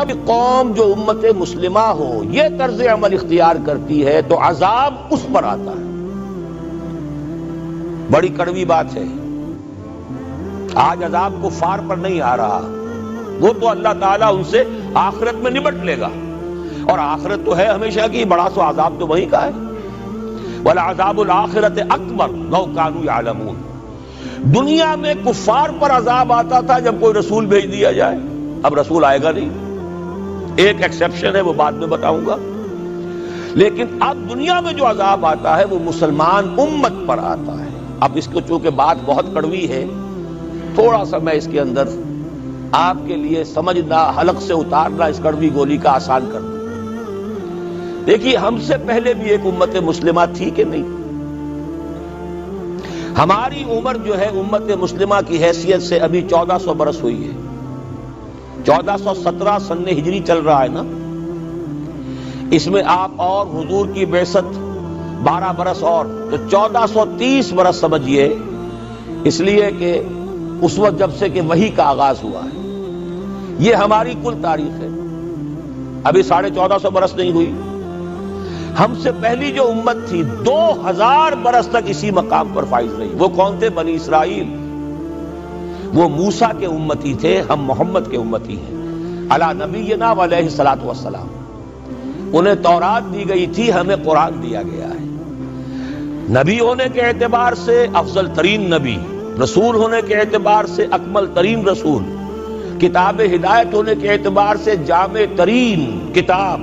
جب قوم جو امت مسلمہ ہو یہ طرز عمل اختیار کرتی ہے تو عذاب اس پر آتا ہے. بڑی کڑوی بات ہے. آج عذاب کفار پر نہیں آ رہا، وہ تو اللہ تعالیٰ ان سے آخرت میں نمٹ لے گا، اور آخرت تو ہے ہمیشہ کی، بڑا سو عذاب تو وہی کا ہے. وَلَعَذَابُ الْآخِرَةِ أَكْبَرُ لَوْ كَانُوا يَعْلَمُونَ. دنیا میں کفار پر عذاب آتا تھا جب کوئی رسول بھیج دیا جائے، اب رسول آئے گا نہیں. ایک ایکسیپشن ہے، وہ بعد میں بتاؤں گا. لیکن اب دنیا میں جو عذاب آتا ہے وہ مسلمان امت پر آتا ہے. اب اس کو چونکہ بات بہت کڑوی ہے، تھوڑا سا میں اس کے اندر آپ کے لیے سمجھنا، حلق سے اتارنا اس کڑوی گولی کا آسان کر دوں. دیکھیے، ہم سے پہلے بھی ایک امت مسلمہ تھی کہ نہیں؟ ہماری عمر جو ہے امت مسلمہ کی حیثیت سے ابھی 1400 برس ہوئی ہے. 1417 سن ہجری چل رہا ہے نا. اس میں آپ اور حضور کی بعثت 12 برس اور، تو 1430 برس سمجھیے، اس لیے کہ اس وقت جب سے کہ وحی کا آغاز ہوا ہے. یہ ہماری کل تاریخ ہے، ابھی 1450 برس نہیں ہوئی. ہم سے پہلی جو امت تھی 2000 برس تک اسی مقام پر فائز رہی. وہ کون تھے؟ بنی اسرائیل. وہ موسیٰ کے امتی تھے، ہم محمد کے امتی ہیں علی نبینا و علیہ الصلوۃ والسلام. انہیں تورات دی گئی تھی، ہمیں قرآن دیا گیا ہے. نبی ہونے کے اعتبار سے افضل ترین نبی، رسول ہونے کے اعتبار سے اکمل ترین رسول، کتاب ہدایت ہونے کے اعتبار سے جامع ترین کتاب،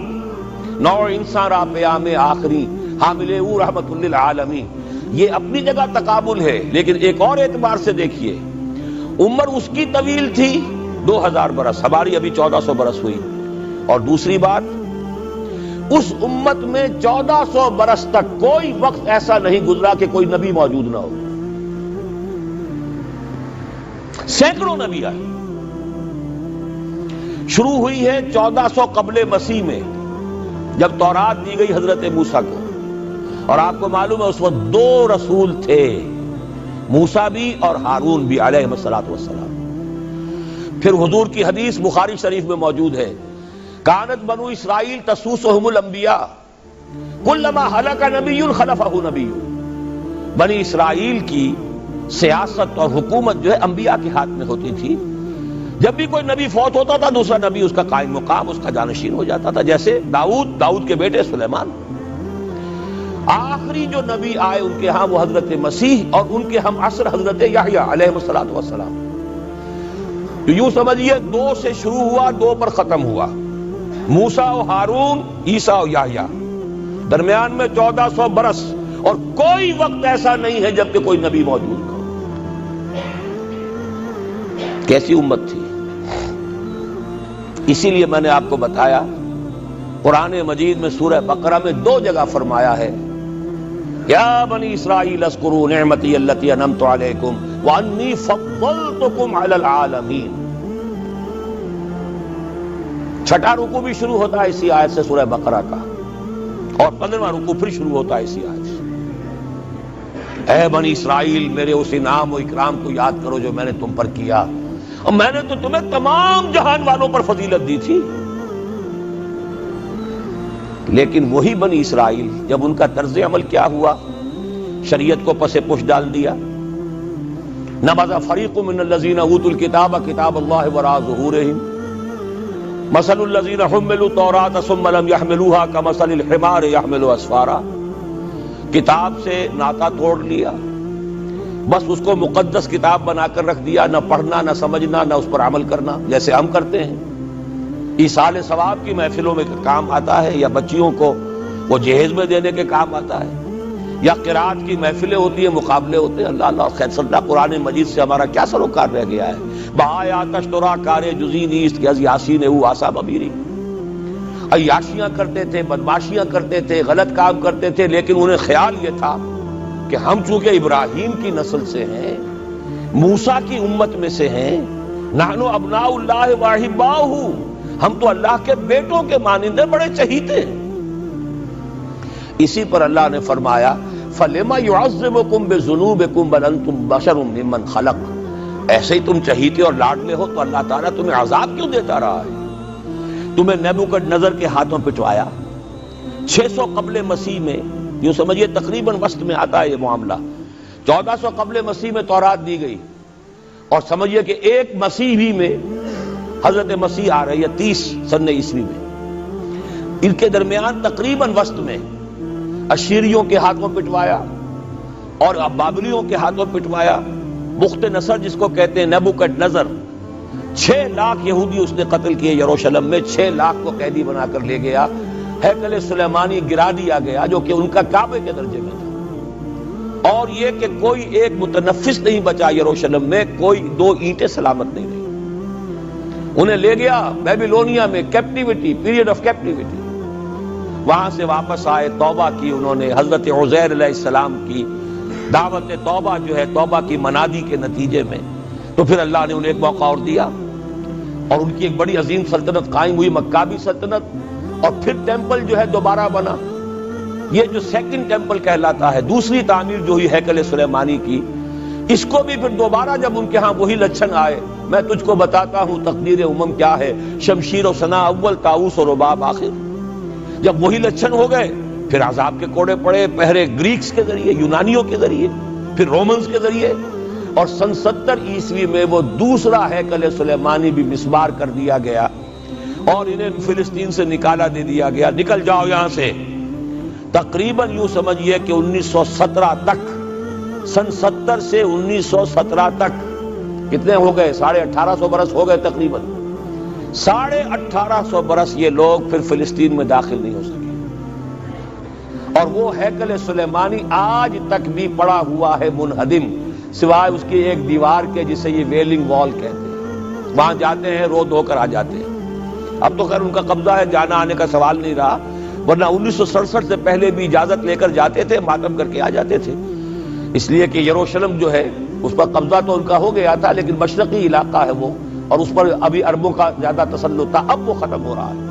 نوع انسان را پیام آخری حامل او رحمت للعالمین. یہ اپنی جگہ تقابل ہے، لیکن ایک اور اعتبار سے دیکھیے، عمر اس کی طویل تھی 2000 برس، ہماری ابھی 1400 برس ہوئی. اور دوسری بات، اس امت میں 1400 برس تک کوئی وقت ایسا نہیں گزرا کہ کوئی نبی موجود نہ ہو. سینکڑوں نبی آئے. شروع ہوئی ہے 1400 قبل مسیح میں، جب تورات دی گئی حضرت موسیٰ کو. اور آپ کو معلوم ہے اس وقت 2 رسول تھے، موسیٰ بھی اور ہارون بھی علیہ السلام. پھر حضور کی حدیث بخاری شریف میں موجود ہے، کانت بنو اسرائیل تسوسہم الانبیاء کلما ہلک نبی خلفہ نبی. بنی اسرائیل کی سیاست اور حکومت جو ہے انبیاء کے ہاتھ میں ہوتی تھی. جب بھی کوئی نبی فوت ہوتا تھا دوسرا نبی اس کا قائم مقام، اس کا جانشین ہو جاتا تھا. جیسے داؤد کے بیٹے سلیمان. آخری جو نبی آئے ان کے ہاں وہ حضرت مسیح، اور ان کے ہم عصر حضرت یحییٰ علیہ السلام. یوں سمجھیے 2 سے شروع ہوا، 2 پر ختم ہوا. موسیٰ و ہارون، عیسیٰ و یحییٰ، درمیان میں 1400 برس، اور کوئی وقت ایسا نہیں ہے جب کہ کوئی نبی موجود نہ ہو. کیسی امت تھی! اسی لیے میں نے آپ کو بتایا، قرآن مجید میں سورہ بقرہ میں 2 جگہ فرمایا ہے، یا بنی اسرائیل اذکروا نعمتی التی انعمت علیکم وانی فضلتکم علی العالمین. چھٹا رکوع بھی شروع ہوتا ہے اسی آیت سے سورہ بقرہ کا، اور 15واں رکوع پھر شروع ہوتا ہے اسی آیت سے. اے بنی اسرائیل، میرے اس انعام و اکرام کو یاد کرو جو میں نے تم پر کیا، اور میں نے تو تمہیں تمام جہان والوں پر فضیلت دی تھی. لیکن وہی بنی اسرائیل جب ان کا طرز عمل کیا ہوا، شریعت کو پس پش ڈال دیا. نبذ فریق من الذین اوتوا الکتاب کتاب اللہ وراء ظہورہم مثل الذین حملوا التوراۃ ثم لم يحملوها كمثل الحمار يحمل اسفارا. کتاب سے ناطہ توڑ لیا، بس اس کو مقدس کتاب بنا کر رکھ دیا، نہ پڑھنا، نہ سمجھنا، نہ اس پر عمل کرنا، جیسے ہم کرتے ہیں. ایصال ثواب کی محفلوں میں کام آتا ہے، یا بچیوں کو وہ جہیز میں دینے کے کام آتا ہے، یا قرات کی محفلیں ہوتی ہیں، مقابلے ہوتے ہیں. اللہ اللہ خیر صدہ قرآن مجید سے ہمارا کیا سروکار رہ گیا ہے. بآیاتش ترا کار جزی نیست کہ از یاسین او آسا بمیری. عیاشیاں کرتے تھے، بدماشیاں کرتے تھے، غلط کام کرتے تھے، لیکن انہیں خیال یہ تھا کہ ہم چونکہ ابراہیم کی نسل سے ہیں، موسیٰ کی امت میں سے ہیں، نحن ابناء اللہ واحباؤہ، ہم تو اللہ کے بیٹوں کے مانند ہیں، بڑے چہیتے ہیں. اسی پر اللہ نے فرمایا فَلِمَ يُعَذِّبُكُمْ بِذُنُوبِكُمْ بَلْ أَنْتُمْ بَشَرٌ مِّمَّنْ خَلَقَ. ایسے ہی تم چہیتے اور لاڈلے ہو تو اللہ تعالیٰ تمہیں عذاب کیوں دیتا رہا ہے؟ تمہیں نیبوکڈنیزر کے ہاتھوں پٹوایا. 600 قبل مسیح میں، یوں سمجھیے تقریباً وسط میں آتا ہے یہ معاملہ. 1400 قبل مسیح میں تورات دی گئی، اور سمجھیے کہ ایک مسیحی میں حضرت مسیح آ رہی ہے 30 سن عیسوی میں. ان کے درمیان تقریباً وسط میں اشیریوں کے ہاتھوں پٹوایا اور بابلیوں کے ہاتھوں پٹوایا. بخت نصر جس کو کہتے ہیں، نیبوکڈنیزر، 6 لاکھ یہودی اس نے قتل کیے یروشلم میں. 6 لاکھ کو قیدی بنا کر لے گیا. ہیکل سلیمانی گرا دیا گیا جو کہ ان کا کعبے کے درجے میں تھا. اور یہ کہ کوئی ایک متنفس نہیں بچا یروشلم میں، کوئی 2 اینٹیں سلامت نہیں رہی. انہیں لے گیا بیبیلونیا میں، کیپٹیوٹی، پیریڈ آف کیپٹیوٹی. وہاں سے واپس آئے، توبہ کی انہوں نے. حضرت عزیر علیہ السلام کی دعوت توبہ جو ہے، توبہ کی منادی کے نتیجے میں، تو پھر اللہ نے انہیں ایک موقع اور دیا اور ان کی ایک بڑی عظیم سلطنت قائم ہوئی، مکابی سلطنت. اور پھر ٹیمپل جو ہے دوبارہ بنا. یہ جو سیکنڈ ٹیمپل کہلاتا ہے، دوسری تعمیر جو ہوئی ہیکل سلیمانی کی، اس کو بھی پھر دوبارہ جب ان کے ہاں وہی لچھن آئے، میں تجھ کو بتاتا ہوں تقدیر امم کیا ہے، شمشیر و ثنا اول، طاؤس و رباب آخر. جب وہی لچھن ہو گئے، پھر عذاب کے کوڑے پڑے، پہلے گریکس کے ذریعے، یونانیوں کے ذریعے، پھر رومنز کے ذریعے. اور سن 70 عیسوی میں وہ دوسرا ہیکل سلیمانی بھی مسمار کر دیا گیا اور انہیں فلسطین سے نکالا دے دیا گیا. نکل جاؤ یہاں سے. تقریباً یوں سمجھیے کہ 1917 تک، سن 70 سے 1917 تک کتنے ہو گئے؟ 1850 برس ہو گئے تقریباً. 1850 برس یہ لوگ پھر فلسطین میں داخل نہیں ہو سکے. اور وہ ہیکل سلیمانی آج تک بھی پڑا ہوا ہے منہدم، سوائے اس کی ایک دیوار کے جسے یہ ویلنگ وال کہتے ہیں. وہاں جاتے ہیں، رو دھو کر آ جاتے ہیں. اب تو خیر ان کا قبضہ ہے، جانا آنے کا سوال نہیں رہا، ورنہ 1967 سے پہلے بھی اجازت لے کر جاتے تھے، ماتم کر کے آ جاتے تھے. اس لیے کہ یروشلم جو ہے اس پر قبضہ تو ان کا ہو گیا تھا، لیکن مشرقی علاقہ ہے وہ، اور اس پر ابھی عربوں کا زیادہ تسلط تھا. اب وہ ختم ہو رہا ہے.